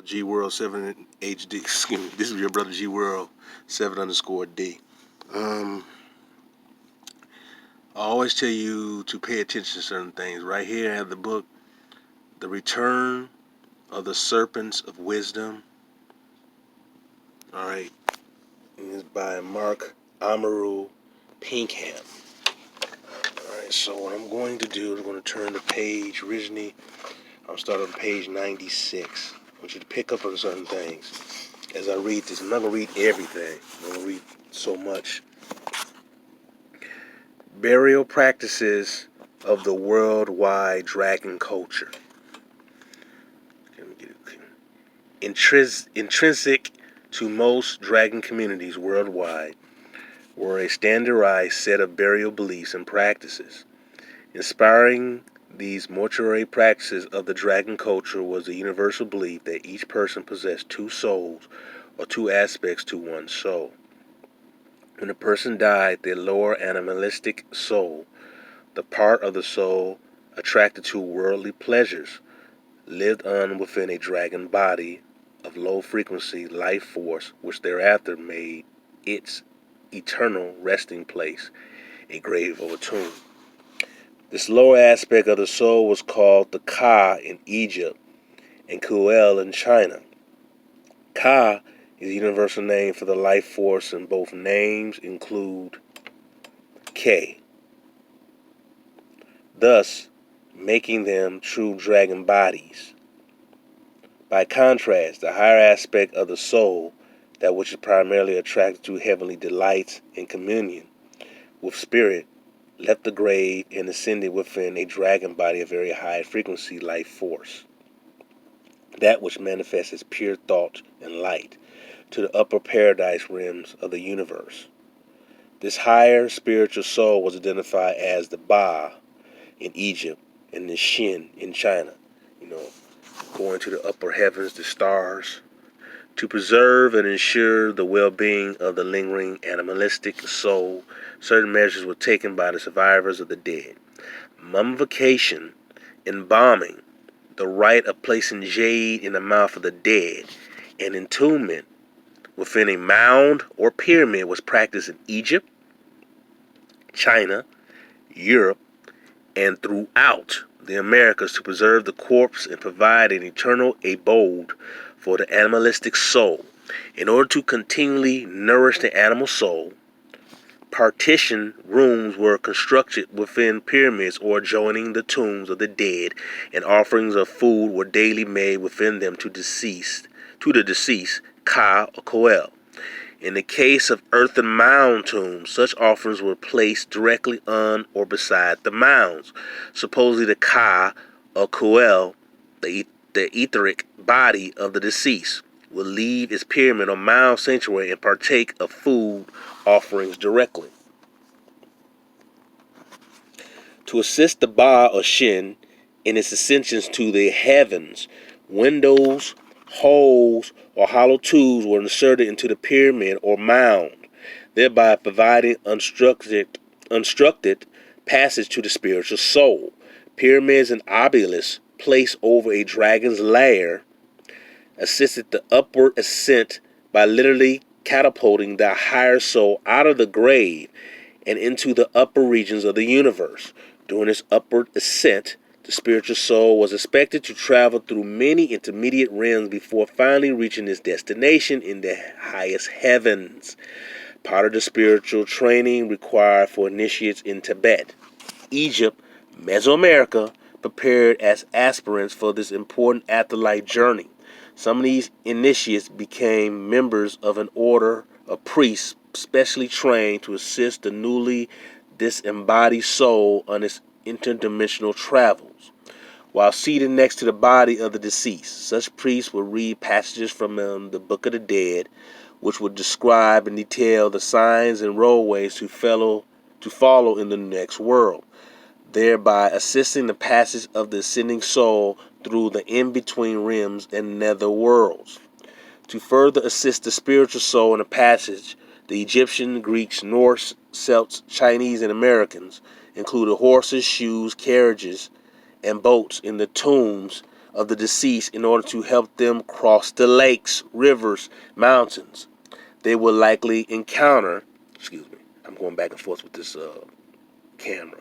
brother G World 7 HD. Excuse me. This is your brother G World 7_D. I always tell you to pay attention to certain things. Right here, I have the book, The Return of the Serpents of Wisdom. All right, and it's by Mark Amaru Pinkham. All right, so what I'm going to do is I'm going to turn the page. Originally, I'll start on page 96. I want you to pick up on certain things as I read this. I'm not going to read everything. I'm going to read so much. Burial practices of the worldwide dragon culture. Intrinsic to most dragon communities worldwide were a standardized set of burial beliefs and practices. Inspiring these mortuary practices of the dragon culture was the universal belief that each person possessed two souls or two aspects to one soul. When a person died, their lower animalistic soul, the part of the soul attracted to worldly pleasures, lived on within a dragon body of low-frequency life force, which thereafter made its eternal resting place a grave or a tomb. This lower aspect of the soul was called the Ka in Egypt and Kuel in China. Ka is a universal name for the life force, and both names include K, thus making them true dragon bodies. By contrast, the higher aspect of the soul, that which is primarily attracted to heavenly delights and communion with spirit, left the grave and ascended within a dragon body of very high frequency life force, that which manifests as pure thought and light, to the upper paradise realms of the universe. This higher spiritual soul was identified as the Ba in Egypt and the Shin in China, going to the upper heavens, the stars, to preserve and ensure the well-being of the lingering animalistic soul. Certain measures were taken by the survivors of the dead. Mummification, embalming, the rite of placing jade in the mouth of the dead, and entombment within a mound or pyramid was practiced in Egypt, China, Europe, and throughout the Americas to preserve the corpse and provide an eternal abode for the animalistic soul. In order to continually nourish the animal soul, partition rooms were constructed within pyramids or adjoining the tombs of the dead, and offerings of food were daily made within them to the deceased, Ka or Koel. In the case of earthen mound tombs, such offerings were placed directly on or beside the mounds. Supposedly the Ka or Koel, the etheric body of the deceased, will leave its pyramid or mound sanctuary and partake of food offerings directly. To assist the Ba or Shin in its ascensions to the heavens, windows, holes, or hollow tubes were inserted into the pyramid or mound, thereby providing unstructed passage to the spiritual soul. Pyramids and obelisks placed over a dragon's lair assisted the upward ascent by literally catapulting the higher soul out of the grave and into the upper regions of the universe. During this upward ascent, the spiritual soul was expected to travel through many intermediate realms before finally reaching its destination in the highest heavens. Part of the spiritual training required for initiates in Tibet, Egypt, Mesoamerica prepared as aspirants for this important afterlife journey. Some of these initiates became members of an order of priests specially trained to assist the newly disembodied soul on its interdimensional travels. While seated next to the body of the deceased, such priests would read passages from the Book of the Dead, which would describe and detail the signs and roadways to follow in the next world, thereby assisting the passage of the ascending soul through the in-between realms and nether worlds. To further assist the spiritual soul in the passage, the Egyptian, Greeks, Norse, Celts, Chinese, and Americans included horses, shoes, carriages, and boats in the tombs of the deceased in order to help them cross the lakes, rivers, mountains they will likely encounter. Excuse me, I'm going back and forth with this camera.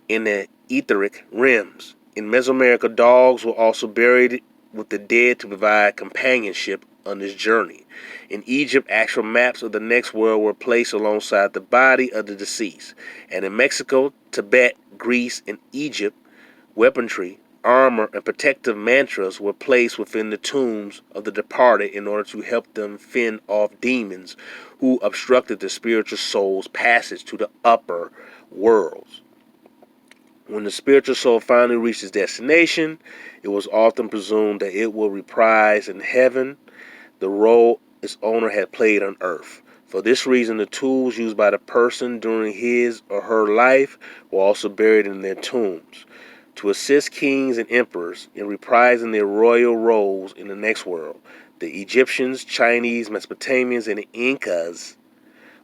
In the etheric realms. In Mesoamerica, dogs were also buried with the dead to provide companionship on this journey. In Egypt, actual maps of the next world were placed alongside the body of the deceased. And in Mexico, Tibet, Greece, and Egypt, weaponry, armor, and protective mantras were placed within the tombs of the departed in order to help them fend off demons who obstructed the spiritual soul's passage to the upper worlds. When the spiritual soul finally reached its destination, it was often presumed that it will reprise in heaven the role its owner had played on earth. For this reason, the tools used by the person during his or her life were also buried in their tombs. To assist kings and emperors in reprising their royal roles in the next world, the Egyptians, Chinese, Mesopotamians, and the Incas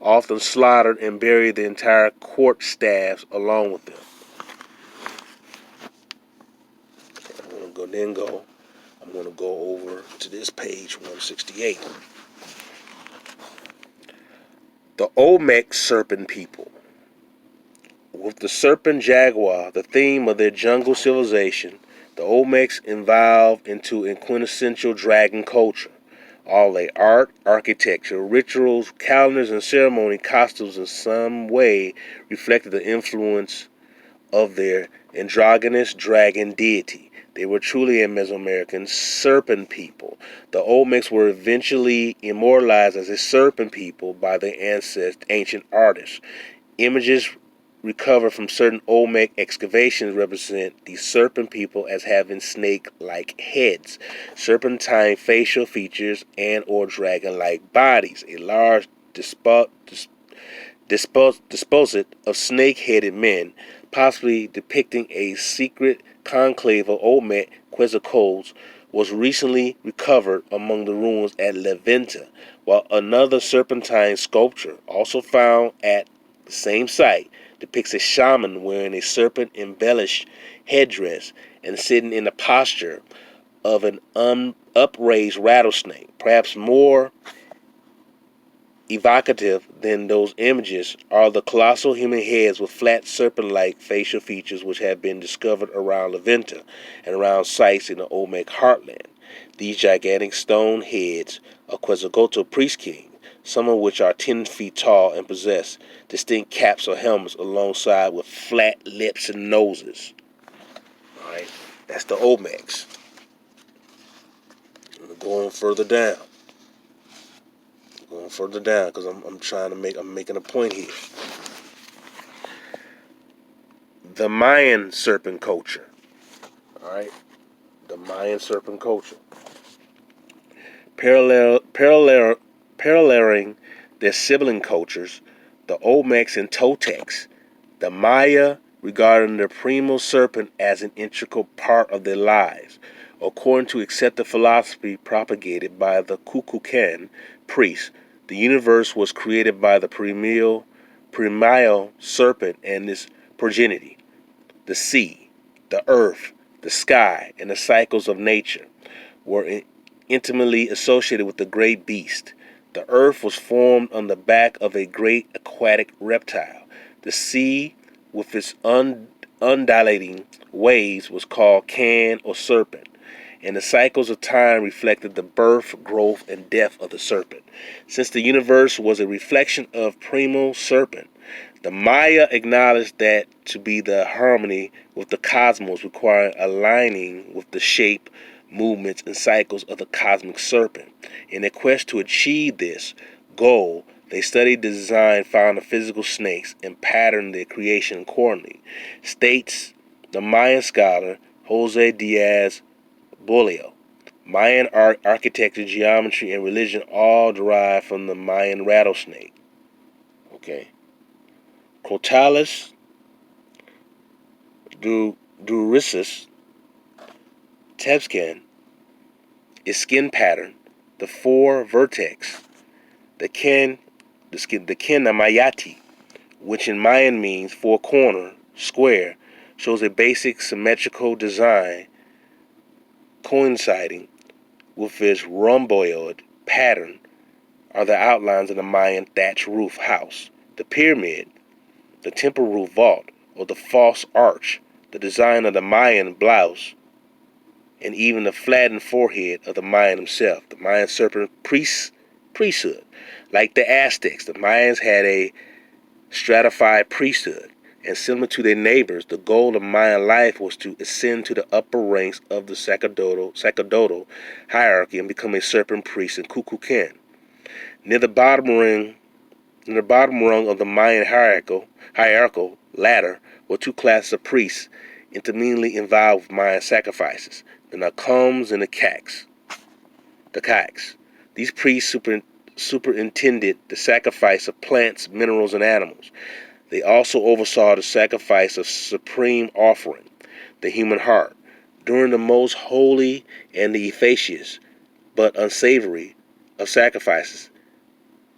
often slaughtered and buried the entire court staffs along with them. I'm going to go over to this page 168. The Olmec Serpent people. With the serpent jaguar, the theme of their jungle civilization, the Olmecs evolved into a quintessential dragon culture. All their art, architecture, rituals, calendars, and ceremony costumes in some way reflected the influence of their androgynous dragon deity. They were truly a Mesoamerican serpent people. The Olmecs were eventually immortalized as a serpent people by their ancient artists. Images recovered from certain Olmec excavations represent these serpent people as having snake-like heads, serpentine facial features, and or dragon-like bodies. A large disposite of snake-headed men, possibly depicting a secret conclave of Olmec Quetzalcoatls, was recently recovered among the ruins at Leventa, while another serpentine sculpture, also found at the same site, depicts a shaman wearing a serpent-embellished headdress and sitting in the posture of an upraised rattlesnake. Perhaps more evocative than those images are the colossal human heads with flat serpent-like facial features which have been discovered around Leventa and around sites in the Olmec heartland. These gigantic stone heads of Quetzalcoatl priest king, some of which are 10 feet tall and possess distinct caps or helmets alongside with flat lips and noses. Alright, that's the Olmecs. I'm going further down. Because I'm making a point here. The Mayan serpent culture. Alright? The Mayan serpent culture. Paralleling their sibling cultures, the Olmecs and Toltecs, the Maya regarding the primal serpent as an integral part of their lives. According to accepted philosophy propagated by the Kukulkan priests, the universe was created by the primeval serpent and its progeny. The sea, the earth, the sky, and the cycles of nature were intimately associated with the great beast. The earth was formed on the back of a great aquatic reptile. The sea, with its undulating waves, was called Can or serpent, and the cycles of time reflected the birth, growth, and death of the serpent. Since the universe was a reflection of primal serpent, the Maya acknowledged that to be the harmony with the cosmos required aligning with the shape, movements, and cycles of the cosmic serpent. In their quest to achieve this goal, they studied the design found in physical snakes and patterned their creation accordingly, states the Mayan scholar Jose Diaz Bolio. Mayan art, architecture, geometry, and religion all derive from the Mayan rattlesnake. Okay. Crotalus duricis tebscan is skin pattern, the four vertex, the Kenamayati, which in Mayan means four corner, square, shows a basic symmetrical design coinciding with this rhomboid pattern are the outlines of the Mayan thatch roof house, the pyramid, the temple roof vault, or the false arch, the design of the Mayan blouse, and even the flattened forehead of the Mayan himself, the Mayan serpent priesthood. Like the Aztecs, the Mayans had a stratified priesthood, and similar to their neighbors, the goal of Mayan life was to ascend to the upper ranks of the sacerdotal hierarchy and become a serpent priest in Kukulkan. Near the bottom rung of the Mayan hierarchical ladder were two classes of priests intimately involved with Mayan sacrifices, the Nakums and the Kaks. These priests superintended the sacrifice of plants, minerals, and animals. They also oversaw the sacrifice of supreme offering, the human heart, during the most holy and the efficacious but unsavory of sacrifices.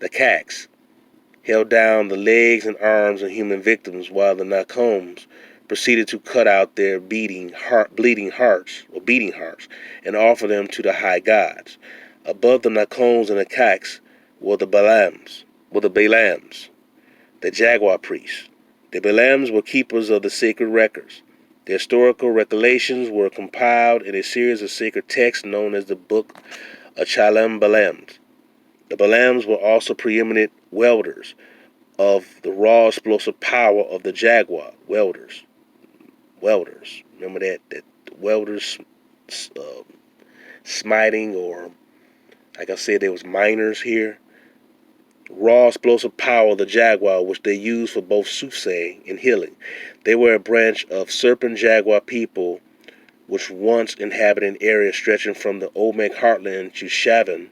The Kaks held down the legs and arms of human victims, while the Nakums proceeded to cut out their bleeding hearts, and offer them to the high gods. Above the Nakums and the Kaks were the Balams, the jaguar priests. The Balams were keepers of the sacred records. Their historical recollections were compiled in a series of sacred texts known as the Book of Chalam Balams. The Balams were also preeminent wielders of the raw explosive power of the jaguar. Welders. Remember that welders smiting, or like I said, there was miners here. Raw explosive power of the jaguar, which they used for both soothsaying and healing. They were a branch of serpent jaguar people which once inhabited an area stretching from the Olmec heartland to Chavan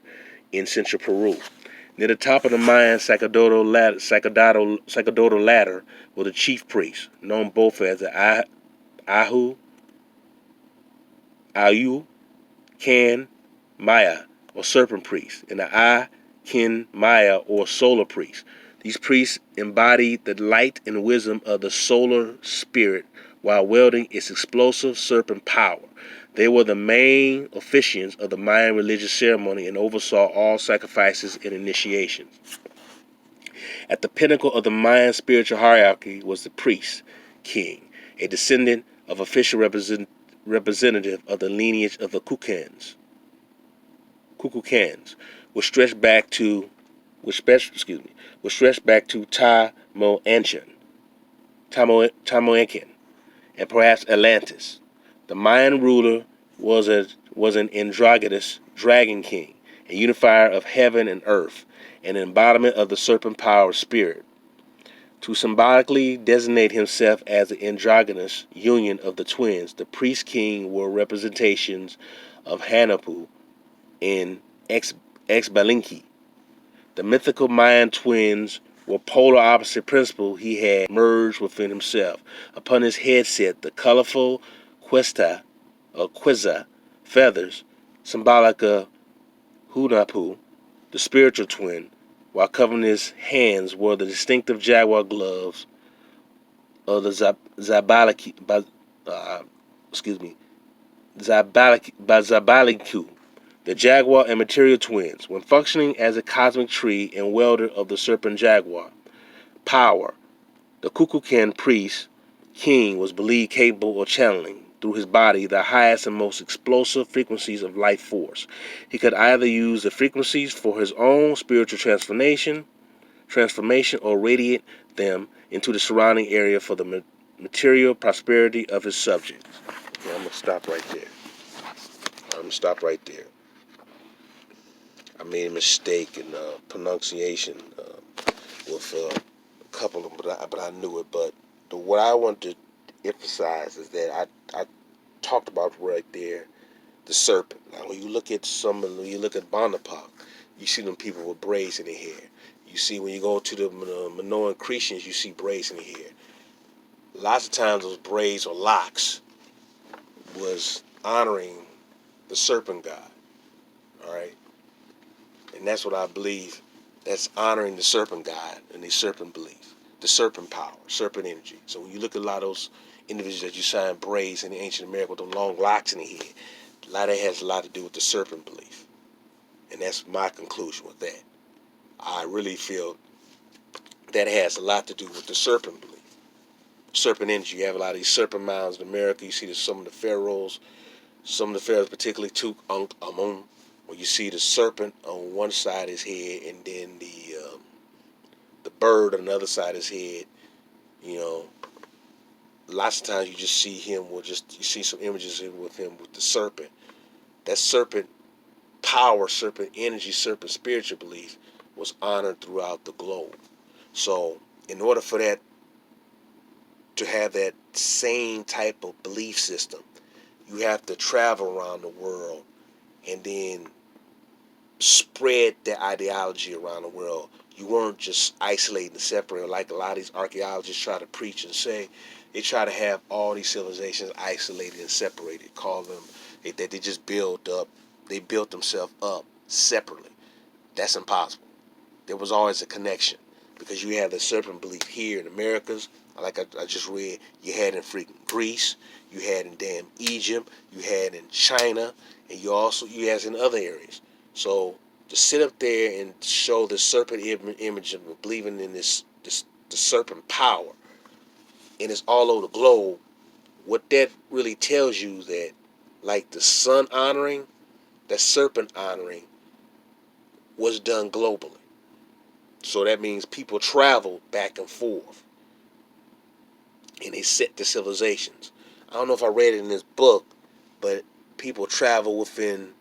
in central Peru. Near the top of the Mayan sacerdotal ladder were the chief priests, known both as the Ayu, Kan, Maya, or serpent priests, and the Kin, Maya, or solar priests. These priests embodied the light and wisdom of the solar spirit while wielding its explosive serpent power. They were the main officiants of the Mayan religious ceremony and oversaw all sacrifices and initiations. At the pinnacle of the Mayan spiritual hierarchy was the priest king, a descendant of official representative of the lineage of the Kukulkans, which stretched back to Tamoancan, and perhaps Atlantis. The Mayan ruler was an androgynous dragon king, a unifier of heaven and earth, an embodiment of the serpent power of spirit. To symbolically designate himself as the androgynous union of the twins, the priest king were representations of Hanapu and Xbalinki. The mythical Mayan twins were polar opposite principle he had merged within himself. Upon his headset, the colorful quizza feathers, symbolic of Hunapu, the spiritual twin, while covering his hands were the distinctive jaguar gloves of the Zabaliku, the jaguar and material twins. When functioning as a cosmic tree and welder of the serpent jaguar power, the Kukulkan priest king was believed capable of channeling through his body the highest and most explosive frequencies of life force. He could either use the frequencies for his own spiritual transformation, or radiate them into the surrounding area for the material prosperity of his subjects. Okay, I'm going to stop right there. I made a mistake in pronunciation with a couple of them, but I knew it. But what I want to emphasize is that I talked about right there the serpent. Now, when you look at Bonaparte, you see them people with braids in their hair. You see when you go to the Minoan Cretians, you see braids in their hair. Lots of times those braids or locks was honoring the serpent god. All right, and that's what I believe. That's honoring the serpent god and the serpent belief, the serpent power, serpent energy. So when you look at a lot of those individuals that you saw in braids in the ancient America with the long locks in the head, A lot of that has a lot to do with the serpent belief. And that's my conclusion with that. I really feel that has a lot to do with the serpent belief. Serpent energy. You have a lot of these serpent mounds in America. You see some of the pharaohs. Some of the pharaohs, particularly Tutankhamun, where you see the serpent on one side of his head, and then the bird on the other side of his head. You know, lots of times you just see him with you see some images with him with the serpent. That serpent power, serpent energy, serpent spiritual belief was honored throughout the globe. So, in order for that to have that same type of belief system, you have to travel around the world and then spread that ideology around the world. You weren't just isolating and separating like a lot of these archaeologists try to preach and say. They try to have all these civilizations isolated and separated, call them that they just built up. They built themselves up separately. That's impossible. There was always a connection because you have the serpent belief here in Americas. Like I just read, you had in freaking Greece, you had in damn Egypt, you had in China, and you had in other areas. So to sit up there and show the serpent image of believing in this the serpent power, and it's all over the globe. What that really tells you that, like the sun honoring, that serpent honoring was done globally. So that means people traveled back and forth, and they set the civilizations. I don't know if I read it in this book, but people travel within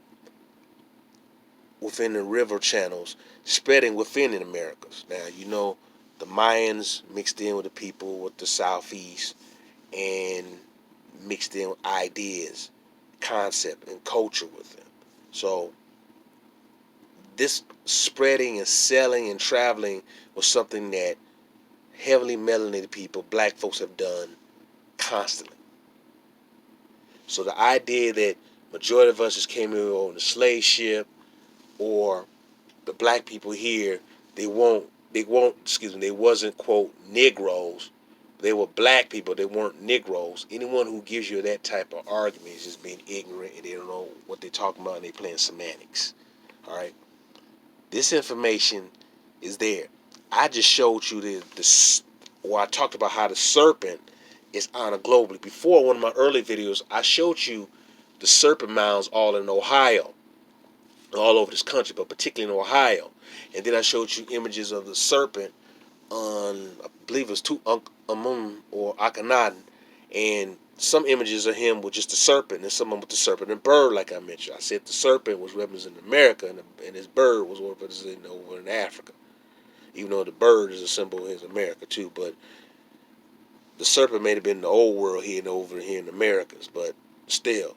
the river channels, spreading within the Americas. Now, you know, the Mayans mixed in with the people with the southeast and mixed in with ideas, concept, and culture with them. So this spreading and selling and traveling was something that heavily melanated people, black folks, have done constantly. So the idea that majority of us just came here on the slave ship, or the black people here, they wasn't, quote, Negroes. They were black people, they weren't Negroes. Anyone who gives you that type of argument is just being ignorant, and they don't know what they're talking about, and they're playing semantics. All right? This information is there. I just showed you I talked about how the serpent is honored globally. Before, one of my early videos, I showed you the serpent mounds all in Ohio, all over this country, but particularly in Ohio. And then I showed you images of the serpent on, I believe it was Tutankhamun or Akhenaten, and some images of him with just the serpent, and some of them with the serpent and bird, like I mentioned. I said the serpent was representing America, and his bird was representing over in Africa. Even though the bird is a symbol of America too, but the serpent may have been in the old world here and over here in the Americas, but still.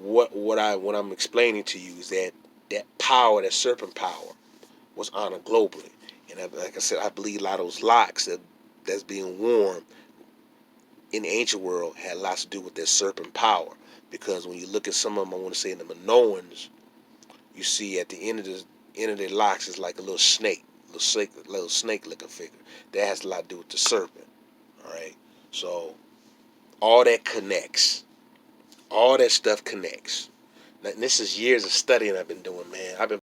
what I'm explaining to you is that power, that serpent power, was honored globally. And like I said, I believe a lot of those locks that's being worn in the ancient world had lots to do with that serpent power. Because when you look at some of them, I want to say in the Minoans, you see at the end of their locks is like a little snake looking figure. That has a lot to do with the serpent. All right, so all that connects. All that stuff connects. Now, this is years of studying I've been doing, man. I've been